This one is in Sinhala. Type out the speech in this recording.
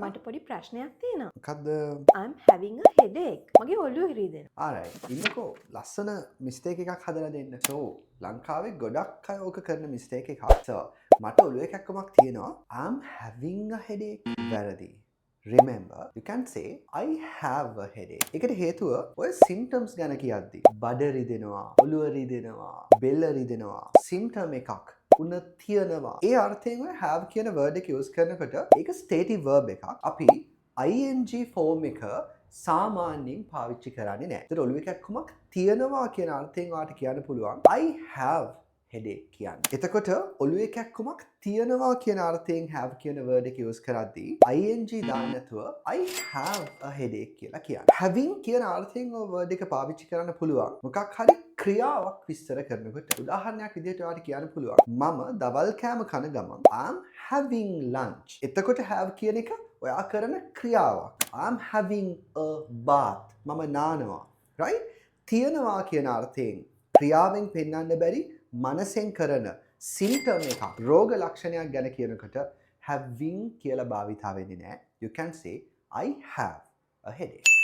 මට පොඩි ප්‍රශ්නයක් තියෙනවා. මොකද්ද? I'm having a headache. මගේ ඔළුව හිරිදෙනවා. alright. ඉන්නකෝ ලස්සන mistake එකක් හදලා දෙන්න. so ලංකාවේ ගොඩක් අය ඕක කරන mistake එකක්. so මට ඔළුවේ කැක්කමක් තියෙනවා. I'm having a headache. වැරදි. Remember, you can say I have a headache. ඒකට හේතුව ඔය symptoms ගැන කියද්දි බඩ රිදෙනවා, ඔළුව රිදෙනවා, බෙල්ල රිදෙනවා. symptom එකක්. උන තියනවා. ඒ අර්ථයෙන් ඔය have කියන word එක use කරනකොට ඒක stative verb එකක්. අපි ing form එක සාමාන්‍යයෙන් පාවිච්චි කරන්නේ නැහැ. ඒතර ඔළුවේ කැක්කමක් තියනවා කියන අර්ථයෙන් ඔයාලට කියන්න පුළුවන් I have headache කියන්න. එතකොට ඔළුවේ කැක්කමක් තියනවා කියන අර්ථයෙන් have කියන word එක use කරද්දී ing දාන්න නැතුව I have a headache කියලා කියන්න. having කියන අර්ථයෙන් ඔය word එක පාවිච්චි කරන්න පුළුවන්. මොකක් හරි ක්‍රියාවක් විස්තර කරනකොට උදාහරණයක් විදිහට ඔයාලට කියන්න පුළුවන් මම දවල් කෑම කන ගමන් I'm having lunch. එතකොට have කියන එක ඔයා කරන ක්‍රියාවක්. I'm having a bath. මම නානවා. right? තියනවා කියන අර්ථයෙන් ක්‍රියාවෙන් පෙන්වන්න බැරි මනසෙන් කරන symptom එකක් රෝග ලක්ෂණයක් ගැන කියනකොට having කියලා භාවිතා වෙන්නේ නැහැ. You can say I have a headache.